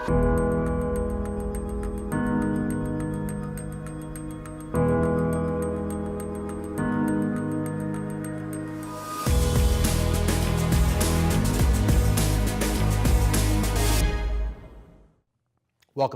Welcome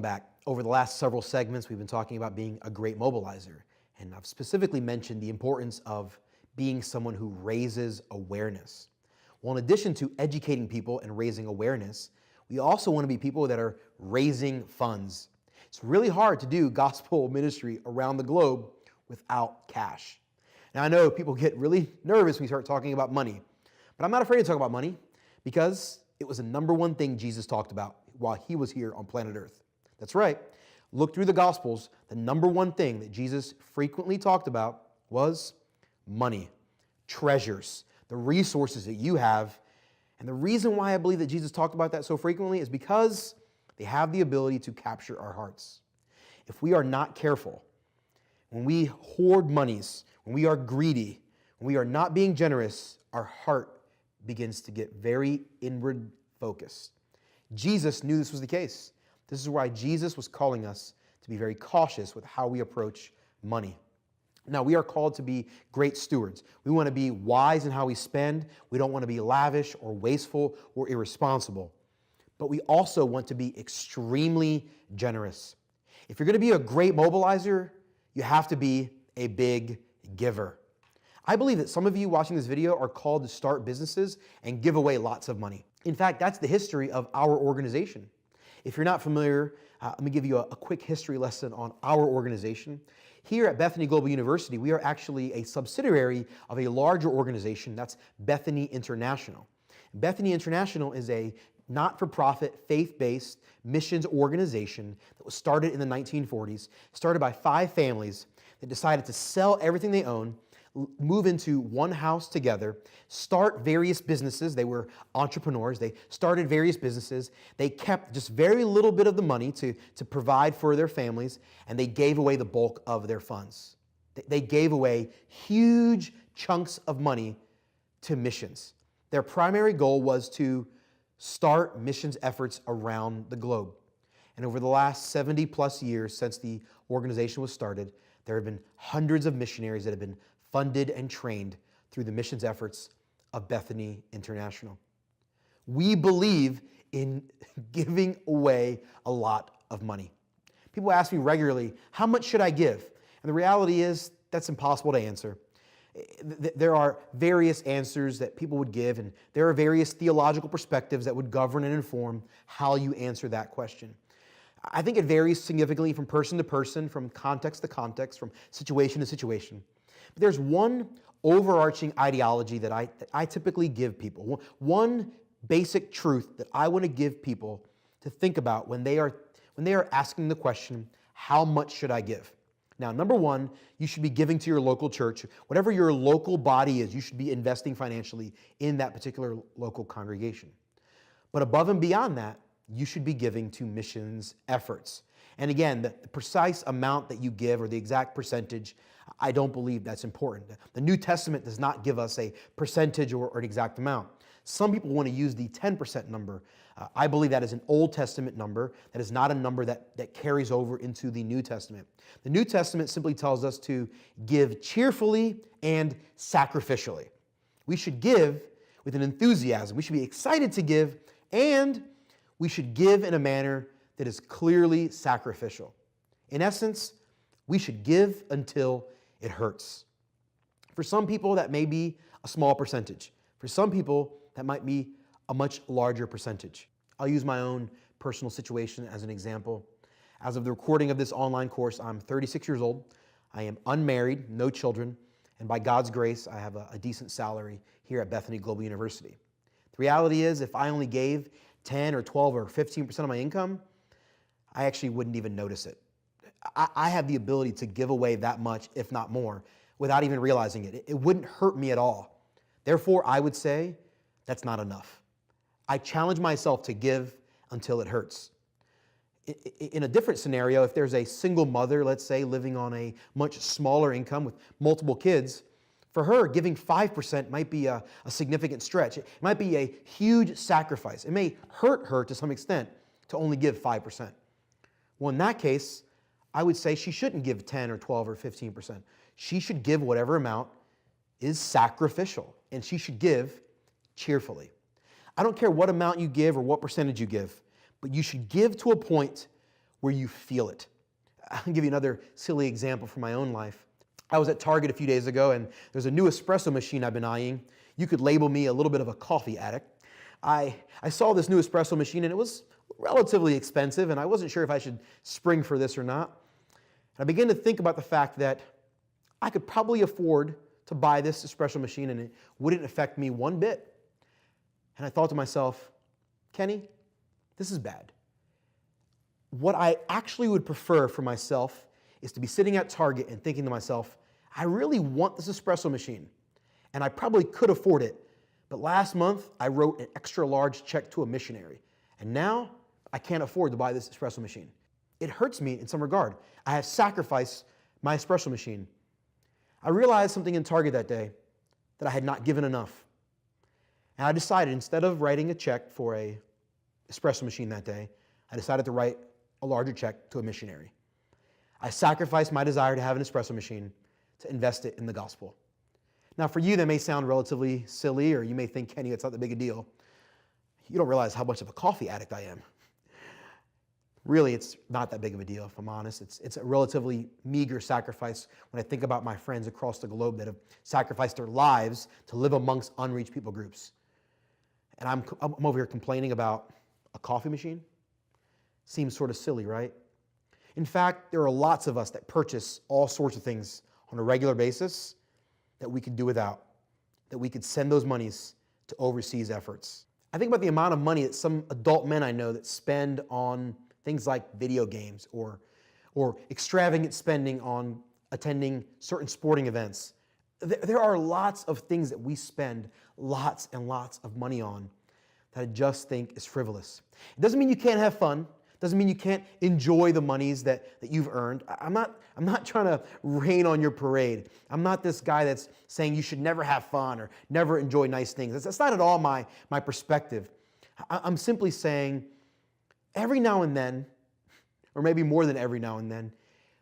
back. Over the last several segments, we've been talking about being a great mobilizer. And I've specifically mentioned the importance of being someone who raises awareness. Well, in addition to educating people and raising awareness, we also want to be people that are raising funds. It's really hard to do gospel ministry around the globe without cash. Now, I know people get really nervous when you start talking about money, but I'm not afraid to talk about money because it was the number one thing Jesus talked about while he was here on planet Earth. That's right. Look through the Gospels. The number one thing that Jesus frequently talked about was money, treasures, the resources that you have. And the reason why I believe that Jesus talked about that so frequently is because they have the ability to capture our hearts. If we are not careful, when we hoard monies, when we are greedy, when we are not being generous, our heart begins to get very inward focused. Jesus knew this was the case. This is why Jesus was calling us to be very cautious with how we approach money. Now, we are called to be great stewards. We want to be wise in how we spend. We don't want to be lavish or wasteful or irresponsible. But we also want to be extremely generous. If you're going to be a great mobilizer, you have to be a big giver. I believe that some of you watching this video are called to start businesses and give away lots of money. In fact, that's the history of our organization. If you're not familiar, let me give you a quick history lesson on our organization. Here at Bethany Global University, we are actually a subsidiary of a larger organization, that's Bethany International. Bethany International is a not-for-profit, faith-based missions organization that was started in the 1940s, started by 5 families that decided to sell everything they own, move into one house together, start various businesses. They were entrepreneurs. They started various businesses. They kept just very little bit of the money to provide for their families, and they gave away the bulk of their funds. They gave away huge chunks of money to missions. Their primary goal was to start missions efforts around the globe. And over the last 70 plus years since the organization was started, there have been hundreds of missionaries that have been funded and trained through the missions efforts of Bethany International. We believe in giving away a lot of money. People ask me regularly, how much should I give? And the reality is that's impossible to answer. There are various answers that people would give, and there are various theological perspectives that would govern and inform how you answer that question. I think it varies significantly from person to person, from context to context, from situation to situation. But there's one overarching ideology that I typically give people, one basic truth that I want to give people to think about when they are asking the question, how much should I give? Now, number one, you should be giving to your local church. Whatever your local body is, you should be investing financially in that particular local congregation. But above and beyond that, you should be giving to missions efforts. And again, the precise amount that you give or the exact percentage, I don't believe that's important. The New Testament does not give us a percentage or an exact amount. Some people want to use the 10% number. I believe that is an Old Testament number. That is not a number that carries over into the New Testament. The New Testament simply tells us to give cheerfully and sacrificially. We should give with an enthusiasm. We should be excited to give, and we should give in a manner that is clearly sacrificial. In essence, we should give until it hurts. For some people, that may be a small percentage. For some people, that might be a much larger percentage. I'll use my own personal situation as an example. As of the recording of this online course, I'm 36 years old. I am unmarried, no children, and by God's grace, I have a decent salary here at Bethany Global University. The reality is, if I only gave 10 or 12 or 15% of my income, I actually wouldn't even notice it. I have the ability to give away that much, if not more, without even realizing it. It wouldn't hurt me at all. Therefore, I would say that's not enough. I challenge myself to give until it hurts. In a different scenario, if there's a single mother, let's say, living on a much smaller income with multiple kids, for her, giving 5% might be a significant stretch. It might be a huge sacrifice. It may hurt her to some extent, to only give 5%. Well, in that case, I would say she shouldn't give 10 or 12 or 15%. She should give whatever amount is sacrificial, and she should give cheerfully. I don't care what amount you give or what percentage you give, but you should give to a point where you feel it. I'll give you another silly example from my own life. I was at Target a few days ago, and there's a new espresso machine I've been eyeing. You could label me a little bit of a coffee addict. I saw this new espresso machine, and it was relatively expensive, and I wasn't sure if I should spring for this or not. And I began to think about the fact that I could probably afford to buy this espresso machine, and it wouldn't affect me one bit. And I thought to myself, Kenny, this is bad. What I actually would prefer for myself is to be sitting at Target and thinking to myself, I really want this espresso machine, and I probably could afford it. But last month, I wrote an extra large check to a missionary, and now I can't afford to buy this espresso machine. It hurts me in some regard. I have sacrificed my espresso machine. I realized something in Target that day, that I had not given enough. And I decided, instead of writing a check for a espresso machine that day, I decided to write a larger check to a missionary. I sacrificed my desire to have an espresso machine to invest it in the gospel. Now, for you, that may sound relatively silly, or you may think, Kenny, it's not that big a deal. You don't realize how much of a coffee addict I am. Really, it's not that big of a deal, if I'm honest. It's a relatively meager sacrifice when I think about my friends across the globe that have sacrificed their lives to live amongst unreached people groups. And I'm over here complaining about a coffee machine? Seems sort of silly, right? In fact, there are lots of us that purchase all sorts of things on a regular basis that we could do without, that we could send those monies to overseas efforts. I think about the amount of money that some adult men I know that spend on things like video games or extravagant spending on attending certain sporting events. There are lots of things that we spend lots and lots of money on that I just think is frivolous. It doesn't mean you can't have fun. Doesn't mean you can't enjoy the monies that you've earned. I'm not trying to rain on your parade. I'm not this guy that's saying you should never have fun or never enjoy nice things. That's not at all my perspective. I'm simply saying every now and then, or maybe more than every now and then,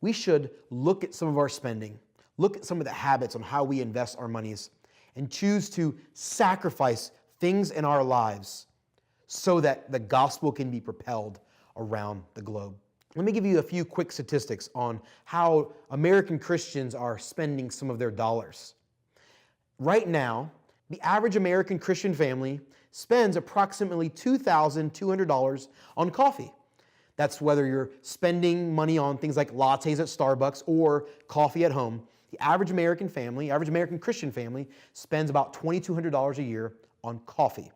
we should look at some of our spending, look at some of the habits on how we invest our monies, and choose to sacrifice things in our lives so that the gospel can be propelled around the globe. Let me give you a few quick statistics on how American Christians are spending some of their dollars. Right now, the average American Christian family spends approximately $2,200 on coffee. That's whether you're spending money on things like lattes at Starbucks or coffee at home. The average American family, average American Christian family, spends about $2,200 a year on coffee.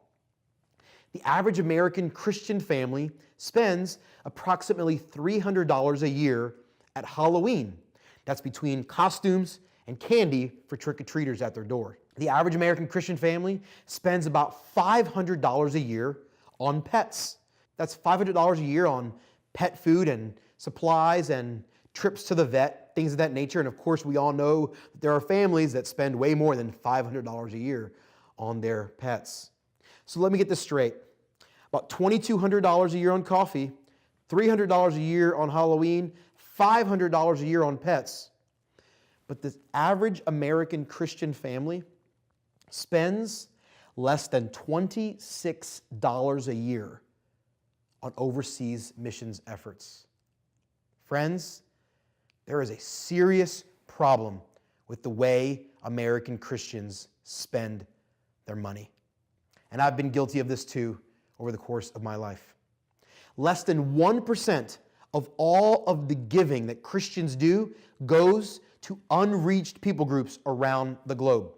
The average American Christian family spends approximately $300 a year at Halloween. That's between costumes and candy for trick-or-treaters at their door. The average American Christian family spends about $500 a year on pets. That's $500 a year on pet food and supplies and trips to the vet, things of that nature. And of course, we all know that there are families that spend way more than $500 a year on their pets. So let me get this straight. About $2,200 a year on coffee, $300 a year on Halloween, $500 a year on pets. But the average American Christian family spends less than $26 a year on overseas missions efforts. Friends, there is a serious problem with the way American Christians spend their money. And I've been guilty of this too over the course of my life. Less than 1% of all of the giving that Christians do goes to unreached people groups around the globe.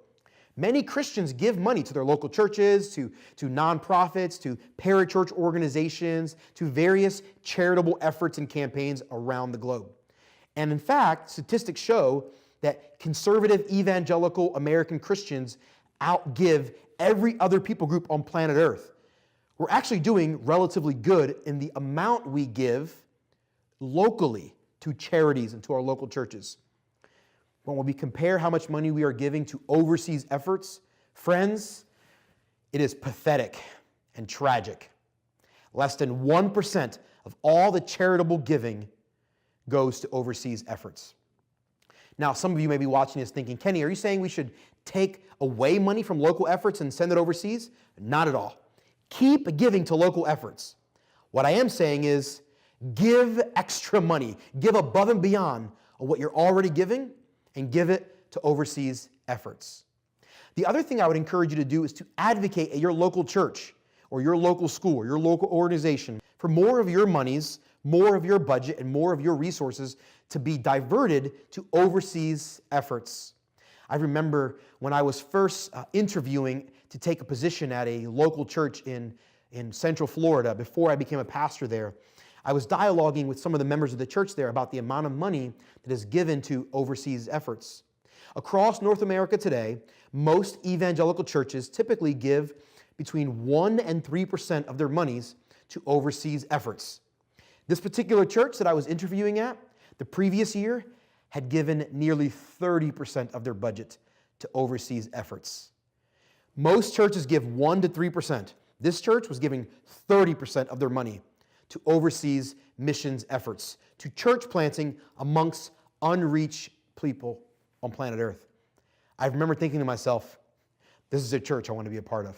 Many Christians give money to their local churches, to nonprofits, to parachurch organizations, to various charitable efforts and campaigns around the globe. And in fact, statistics show that conservative evangelical American Christians outgive every other people group on planet Earth. We're actually doing relatively good in the amount we give locally to charities and to our local churches. But when we compare how much money we are giving to overseas efforts, friends, it is pathetic and tragic. Less than 1% of all the charitable giving goes to overseas efforts. Now, some of you may be watching this thinking, Kenny, are you saying we should take away money from local efforts and send it overseas? Not at all. Keep giving to local efforts. What I am saying is give extra money, give above and beyond what you're already giving, and give it to overseas efforts. The other thing I would encourage you to do is to advocate at your local church or your local school or your local organization for more of your monies, more of your budget, and more of your resources to be diverted to overseas efforts. I remember when I was first interviewing to take a position at a local church in Central Florida before I became a pastor there. I was dialoguing with some of the members of the church there about the amount of money that is given to overseas efforts. Across North America today, most evangelical churches typically give between 1% and 3% of their monies to overseas efforts. This particular church that I was interviewing at the previous year had given nearly 30% of their budget to overseas efforts. Most churches give 1% to 3%. This church was giving 30% of their money to overseas missions efforts, to church planting amongst unreached people on planet Earth. I remember thinking to myself, this is a church I want to be a part of.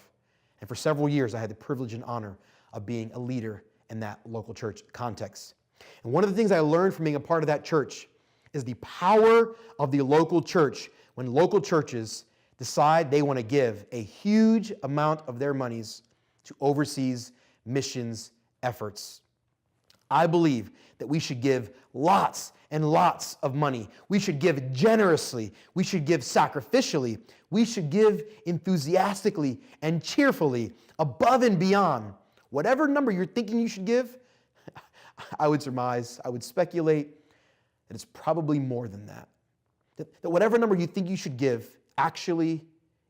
And for several years, I had the privilege and honor of being a leader in that local church context. And one of the things I learned from being a part of that church is the power of the local church when local churches decide they want to give a huge amount of their monies to overseas missions efforts. I believe that we should give lots and lots of money. We should give generously. We should give sacrificially. We should give enthusiastically and cheerfully, above and beyond. Whatever number you're thinking you should give, I would surmise, I would speculate that it's probably more than that. That whatever number you think you should give actually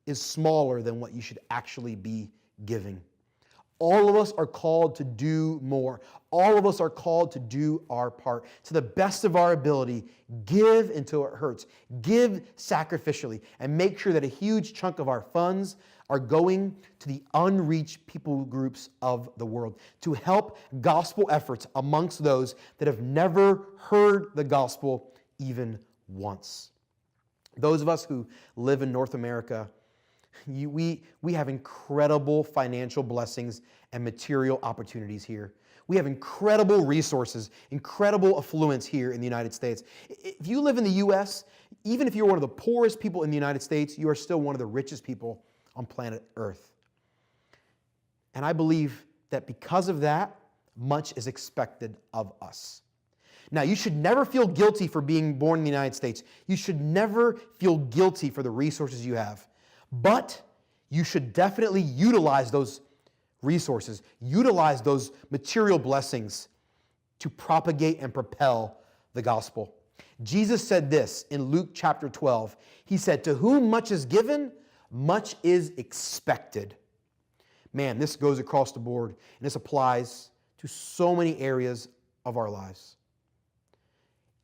is smaller than what you should actually be giving. All of us are called to do more. All of us are called to do our part. To the best of our ability, give until it hurts. Give sacrificially and make sure that a huge chunk of our funds are going to the unreached people groups of the world to help gospel efforts amongst those that have never heard the gospel even once. Those of us who live in North America, we have incredible financial blessings and material opportunities here. We have incredible resources, incredible affluence here in the United States. If you live in the U.S., even if you're one of the poorest people in the United States, you are still one of the richest people on planet Earth. And I believe that because of that, much is expected of us. Now, you should never feel guilty for being born in the United States. You should never feel guilty for the resources you have. But you should definitely utilize those resources, utilize those material blessings to propagate and propel the gospel. Jesus said this in Luke chapter 12. He said, "To whom much is given, much is expected." Man, this goes across the board, and this applies to so many areas of our lives.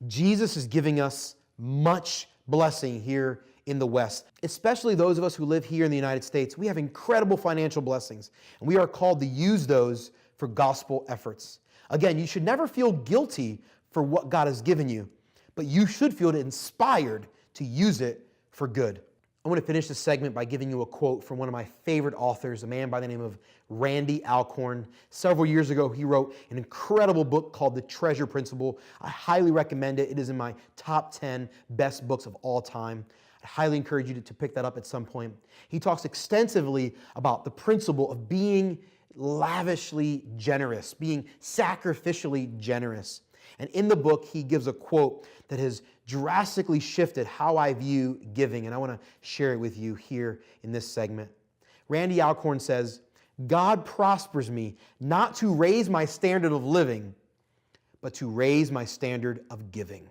Jesus is giving us much blessing here in the West, especially those of us who live here in the United States. We have incredible financial blessings, and we are called to use those for gospel efforts. Again, you should never feel guilty for what God has given you, but you should feel inspired to use it for good. I want to finish this segment by giving you a quote from one of my favorite authors, a man by the name of Randy Alcorn. Several years ago, he wrote an incredible book called The Treasure Principle. I highly recommend it. It is in my top 10 best books of all time. I highly encourage you to pick that up at some point. He talks extensively about the principle of being lavishly generous, being sacrificially generous. And in the book, he gives a quote that has drastically shifted how I view giving, and I want to share it with you here in this segment. Randy Alcorn says, "God prospers me not to raise my standard of living, but to raise my standard of giving."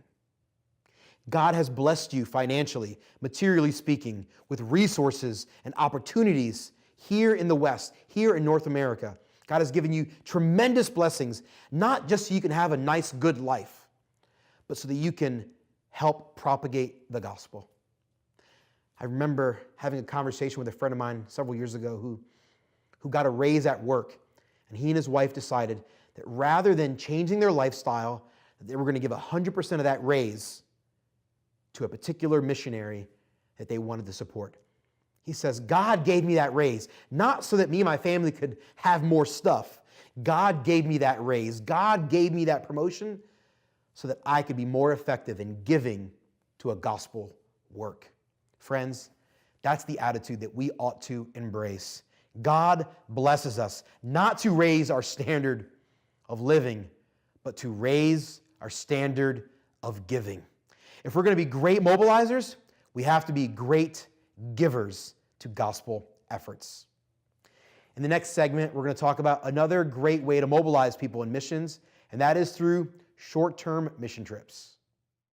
God has blessed you financially, materially speaking, with resources and opportunities here in the West, here in North America. God has given you tremendous blessings, not just so you can have a nice, good life, but so that you can help propagate the gospel. I remember having a conversation with a friend of mine several years ago who got a raise at work. And he and his wife decided that rather than changing their lifestyle, that they were going to give 100% of that raise to a particular missionary that they wanted to support. He says, God gave me that raise, not so that me and my family could have more stuff. God gave me that raise. God gave me that promotion so that I could be more effective in giving to a gospel work. Friends, that's the attitude that we ought to embrace. God blesses us not to raise our standard of living, but to raise our standard of giving. If we're going to be great mobilizers, we have to be great givers to gospel efforts. In the next segment, we're going to talk about another great way to mobilize people in missions, and that is through short-term mission trips.